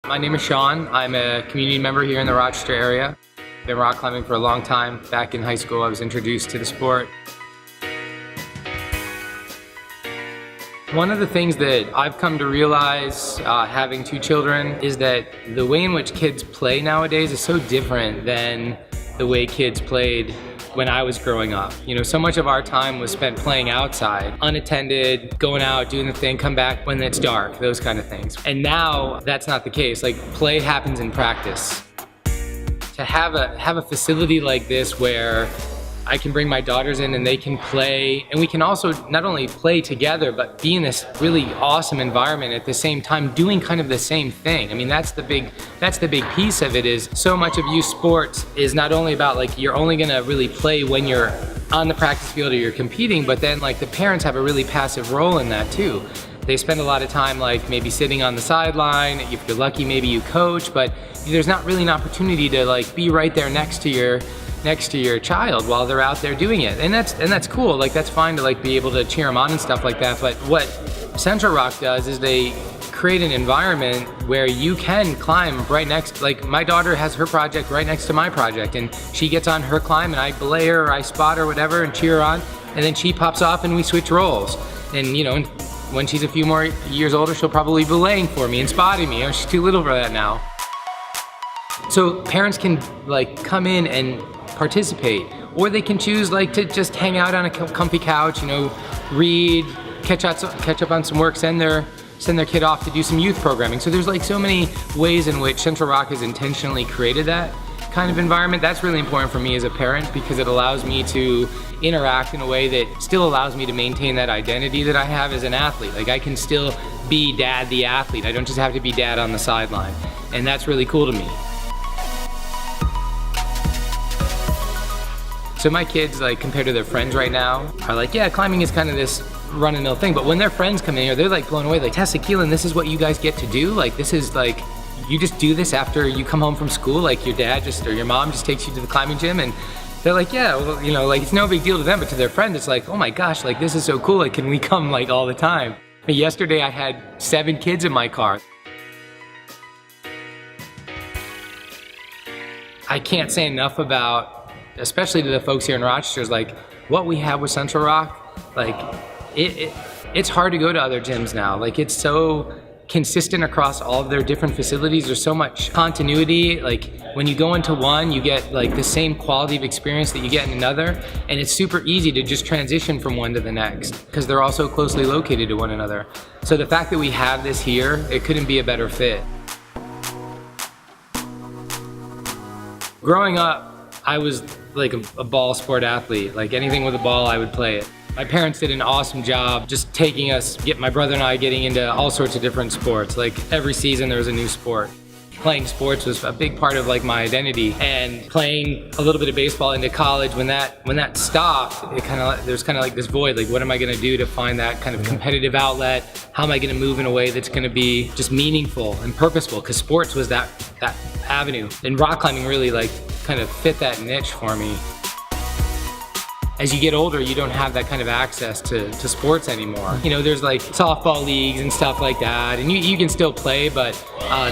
My name is Sean. I'm a community member here in the Rochester area. Been rock climbing for a long time. Back in high school, I was introduced to the sport. One of the things that I've come to realize having two children is that the way in which kids play nowadays is so different than the way kids played when I was growing up. You know, so much of our time was spent playing outside, unattended, going out, doing the thing, come back when it's dark, those kind of things. And now that's not the case. Like, play happens in practice. To have a facility like this where I can bring my daughters in and they can play, and we can also not only play together but be in this really awesome environment at the same time doing kind of the same thing. I mean, that's the big piece of it. Is so much of youth sports is not only about like you're only gonna really play when you're on the practice field or you're competing, but then like the parents have a really passive role in that too. They spend a lot of time like maybe sitting on the sideline. If you're lucky, maybe you coach, but there's not really an opportunity to like be right there next to your child while they're out there doing it. And that's cool. Like, that's fine to like be able to cheer them on and stuff like that. But what Central Rock does is they create an environment where you can climb right next. Like, my daughter has her project right next to my project, and she gets on her climb and I belay her or I spot her or whatever and cheer her on, and then she pops off and we switch roles. And you know, when she's a few more years older, she'll probably be belaying for me and spotting me. You know, she's too little for that now. So parents can like come in and participate, or they can choose like to just hang out on a comfy couch, you know, read, catch up on some work, send their kid off to do some youth programming. So there's like so many ways in which Central Rock has intentionally created that kind of environment. That's really important for me as a parent, because it allows me to interact in a way that still allows me to maintain that identity that I have as an athlete. Like, I can still be dad the athlete. I don't just have to be dad on the sideline. And that's really cool to me. So my kids, like, compared to their friends right now, are like, yeah, climbing is kind of this run-of-the-mill thing. But when their friends come in here, they're like blown away. Like, Tessa, Keelan, this is what you guys get to do? Like, this is like, you just do this after you come home from school? Like, your dad or your mom just takes you to the climbing gym? And they're like, yeah, well, you know, like, it's no big deal to them, but to their friend, it's like, oh my gosh, like, this is so cool. Like, can we come like all the time? Yesterday, I had 7 kids in my car. I can't say enough about, especially to the folks here in Rochester, is like what we have with Central Rock. Like, it's hard to go to other gyms now. Like, it's so consistent across all of their different facilities. There's so much continuity. Like, when you go into one, you get like the same quality of experience that you get in another, and it's super easy to just transition from one to the next because they're all so closely located to one another. So the fact that we have this here, it couldn't be a better fit. Growing up, I was like a ball sport athlete. Like, anything with a ball, I would play it. My parents did an awesome job just taking us, my brother and I getting into all sorts of different sports. Like, every season there was a new sport. Playing sports was a big part of like my identity, and playing a little bit of baseball into college, when that stopped, there's kind of like this void. Like, what am I gonna do to find that kind of competitive outlet? How am I gonna move in a way that's gonna be just meaningful and purposeful? Because sports was that avenue. And rock climbing really like kind of fit that niche for me. As you get older, you don't have that kind of access to sports anymore. You know, there's like softball leagues and stuff like that, and you can still play, but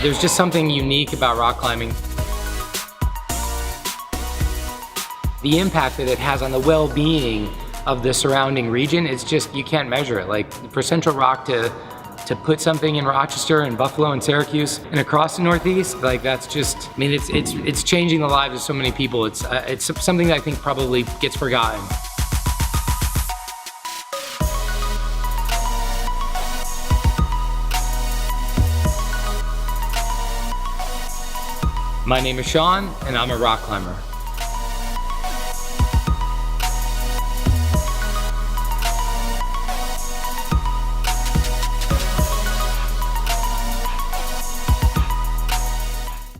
there's just something unique about rock climbing. The impact that it has on the well-being of the surrounding region is just, you can't measure it. Like, for Central Rock to put something in Rochester and Buffalo and Syracuse and across the Northeast, like, that's just, I mean, it's changing the lives of so many people. It's something that I think probably gets forgotten. My name is Sean, and I'm a rock climber.